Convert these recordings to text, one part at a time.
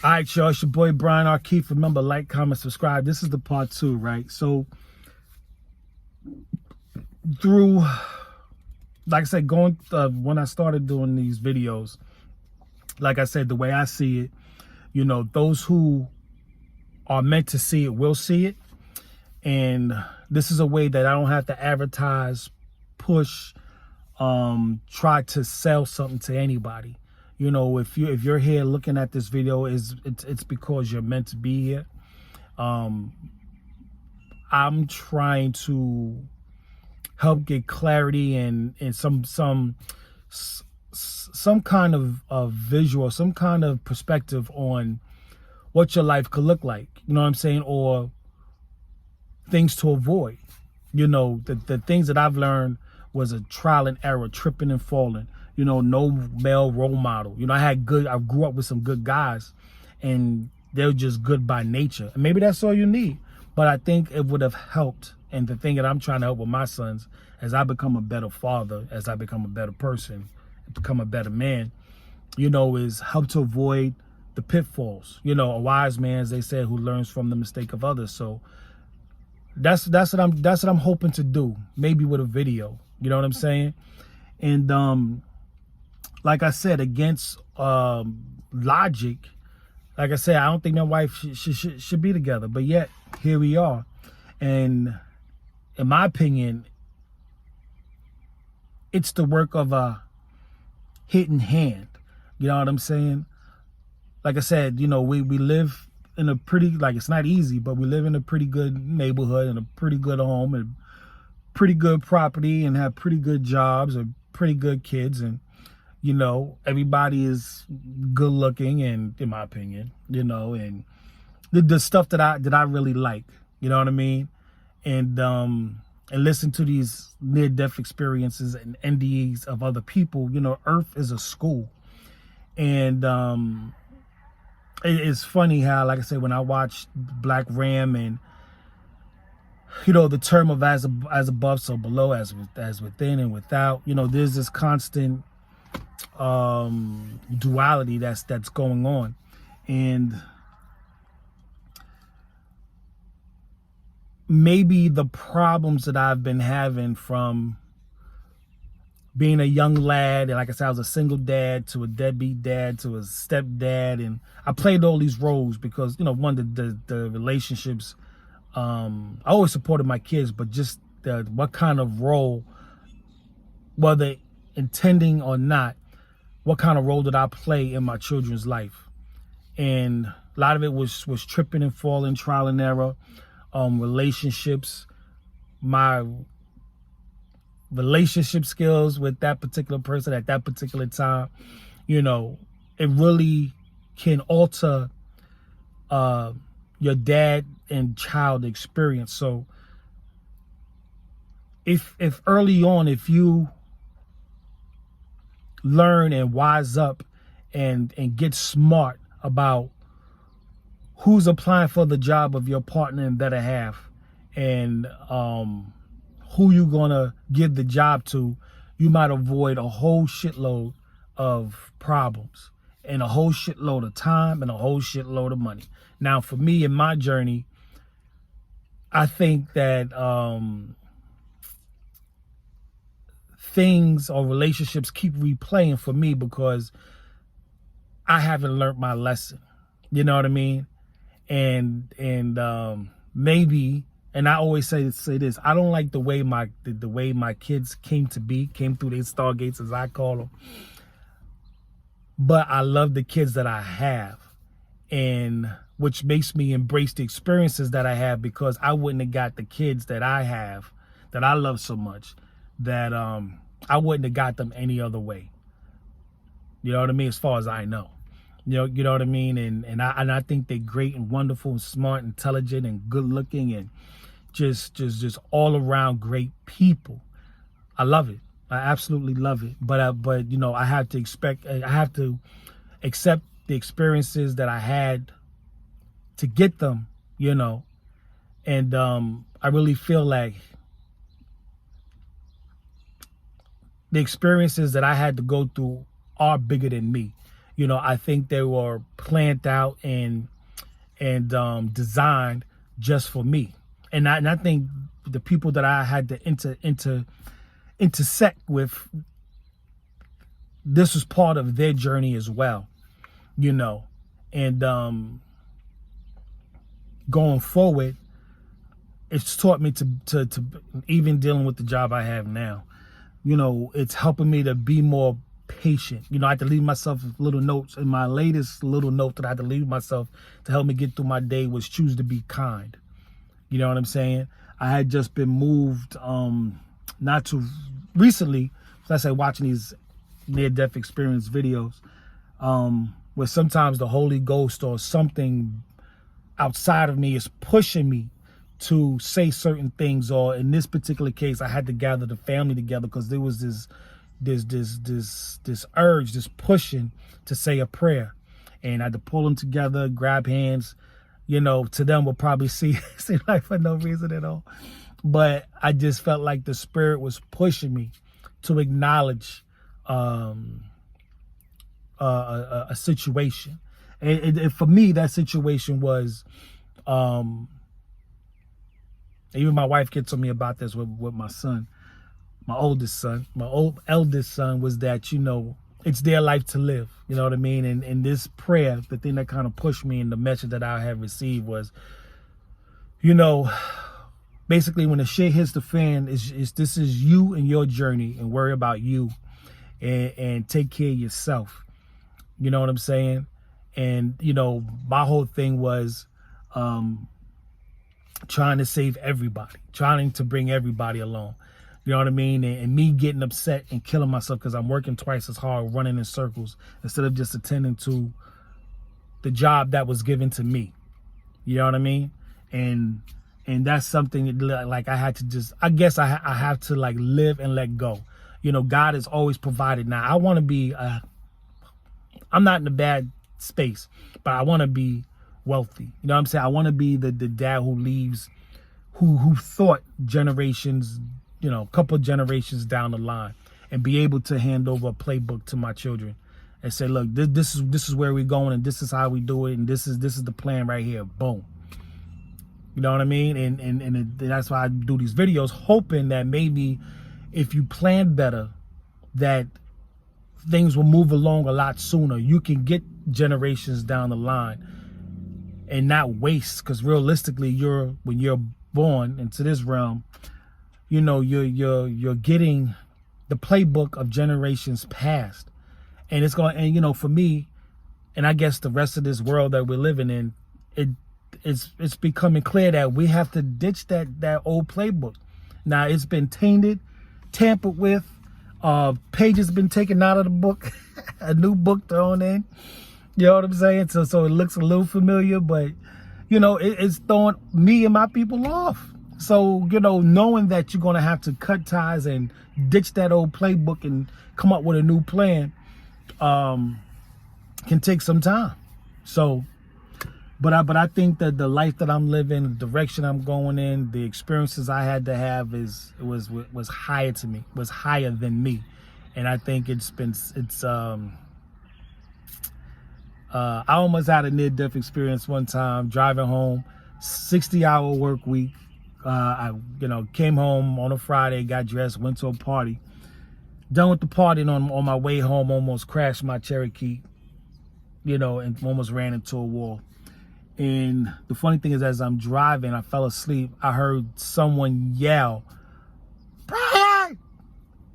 All right, y'all, it's your boy Brian R. Keefe. Remember, like, comment, subscribe. This is the part 2, right? So, through, like I said, going when I started doing these videos, like I said, the way I see it, those who are meant to see it will see it. And this is a way that I don't have to advertise, push, try to sell something to anybody. If you're here looking at this video, it's because you're meant to be here. I'm trying to help get clarity and some kind of visual, some kind of perspective on what your life could look like. You know what I'm saying? Or things to avoid. The things that I've learned was a trial and error, tripping and falling. No male role model. I grew up with some good guys, and they're just good by nature. And maybe that's all you need. But I think it would have helped. And the thing that I'm trying to help with my sons, as I become a better father, as I become a better person, become a better man, is help to avoid the pitfalls. A wise man, as they said, who learns from the mistake of others. So that's what I'm hoping to do. Maybe with a video. You know what I'm saying? And like I said, against logic, like I said, I don't think my wife should be together. But yet, here we are. And in my opinion, it's the work of a hidden hand. You know what I'm saying? Like I said, we live in a pretty, it's not easy, but we live in a pretty good neighborhood and a pretty good home and pretty good property and have pretty good jobs and pretty good kids. And everybody is good looking, and in my opinion, and the stuff that I really like, you know what I mean? And listen to these near-death experiences and NDEs of other people. Earth is a school. And it's funny how, like I said, when I watched Black Ram and the term of as above, so below, as within and without, there's this constant duality that's going on. And maybe the problems that I've been having from being a young lad, and like I said, I was a single dad to a deadbeat dad to a stepdad, and I played all these roles because one of the relationships, I always supported my kids, but just what kind of role, whether intending or not, what kind of role did I play in my children's life? And a lot of it was tripping and falling, trial and error, relationships, my relationship skills with that particular person at that particular time. It really can alter your dad and child experience. So if early on, if you learn and wise up and get smart about who's applying for the job of your partner and better half, and who you gonna give the job to, you might avoid a whole shitload of problems and a whole shitload of time and a whole shitload of money. Now, for me in my journey, I think that things or relationships keep replaying for me because I haven't learned my lesson. You know what I mean? And maybe, and I always say this, I don't like the way my kids came through their stargates, as I call them. But I love the kids that I have, and which makes me embrace the experiences that I have, because I wouldn't have got the kids that I have, that I love so much, that I wouldn't have got them any other way. You know what I mean? As far as I know. You know what I mean? And I think they're great and wonderful and smart, intelligent and good looking and just all around great people. I love it. I absolutely love it. But I have to accept the experiences that I had to get them, and I really feel like the experiences that I had to go through are bigger than me. I think they were planned out and designed just for me. And I think the people that I had to intersect with, this was part of their journey as well, you know. And going forward, it's taught me to even dealing with the job I have now, you know, it's helping me to be more patient. You know, I had to leave myself little notes. And my latest little note that I had to leave myself to help me get through my day was choose to be kind. You know what I'm saying? I had just been moved not too recently, let's say, watching these near-death experience videos, where sometimes the Holy Ghost or something outside of me is pushing me to say certain things. Or in this particular case, I had to gather the family together because there was this urge, this pushing to say a prayer, and I had to pull them together, grab hands. You know, to them will probably seem like for no reason at all, but I just felt like the Spirit was pushing me to acknowledge a situation. And for me, that situation was, even my wife gets on me about this with my son, my oldest son, eldest son, was that, you know, it's their life to live. You know what I mean? And this prayer, the thing that kind of pushed me, and the message that I have received was, you know, basically when the shit hits the fan, this is you and your journey, and worry about you and take care of yourself. You know what I'm saying? And, you know, my whole thing was trying to save everybody, trying to bring everybody along. You know what I mean? And me getting upset and killing myself because I'm working twice as hard, running in circles, instead of just attending to the job that was given to me. You know what I mean? And that's something that, like, I had to just, I guess I have to, like, live and let go. You know, God has always provided. Now, I want to be, I'm not in a bad space, but I want to be wealthy. You know what I'm saying? I want to be the dad who leaves, who thought generations, you know, a couple generations down the line, and be able to hand over a playbook to my children and say, look, this is where we're going, and this is how we do it, and this is the plan right here. Boom. You know what I mean? And that's why I do these videos, hoping that maybe if you plan better, that things will move along a lot sooner. You can get generations down the line and not waste, because realistically, when you're born into this realm, you know, you're getting the playbook of generations past. And it's going, and, you know, for me, and I guess the rest of this world that we're living in, it's becoming clear that we have to ditch that old playbook. Now, it's been tainted, tampered with, pages been taken out of the book, a new book thrown in. You know what I'm saying? So it looks a little familiar, but, you know, it's throwing me and my people off. So, you know, knowing that you're going to have to cut ties and ditch that old playbook and come up with a new plan can take some time. So, but I think that the life that I'm living, the direction I'm going in, the experiences I had to have was higher to me, was higher than me. And I think I almost had a near-death experience one time, driving home, 60-hour work week. I, you know, came home on a Friday, got dressed, went to a party. Done with the party, and on my way home, almost crashed my Cherokee, you know, and almost ran into a wall. And the funny thing is, as I'm driving, I fell asleep. I heard someone yell, "Brian!"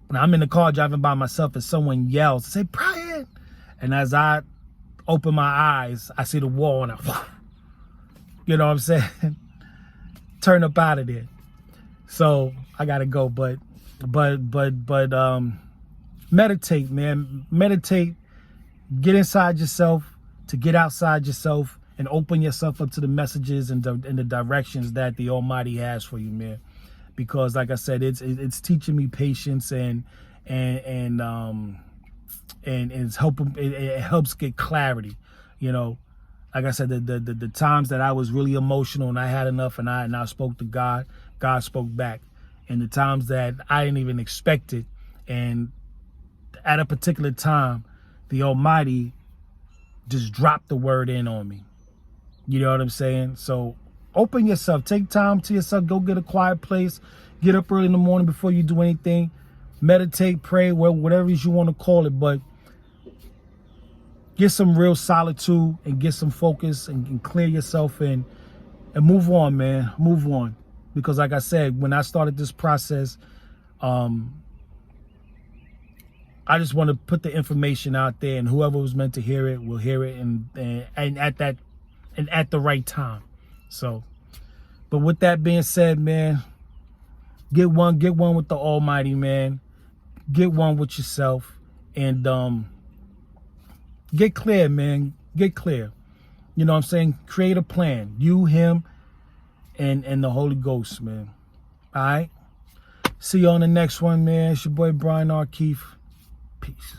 And I'm in the car driving by myself, and someone yells, say, "Brian!" And as I open my eyes, I see the wall, and you know what I'm saying? Turn up out of there. So I gotta go, but meditate, man. Meditate. Get inside yourself to get outside yourself and open yourself up to the messages and the directions that the Almighty has for you, man. Because, like I said, it's teaching me patience and it's helping. It helps get clarity, you know. Like I said, the times that I was really emotional and I had enough, and I spoke to God, God spoke back. And the times that I didn't even expect it, and at a particular time, the Almighty just drop the word in on me. You know what I'm saying? So open yourself. Take time to yourself. Go get a quiet place. Get up early in the morning before you do anything. Meditate, pray, whatever you want to call it. But get some real solitude and get some focus and clear yourself and move on, man. Move on. Because like I said, when I started this process, I just want to put the information out there, and whoever was meant to hear it will hear it, and at the right time. So, but with that being said, man, get one with the Almighty, man. Get one with yourself, and get clear, man. Get clear. You know what I'm saying? Create a plan. You, him, and the Holy Ghost, man. All right? See you on the next one, man. It's your boy Brian R. Keefe. Peace.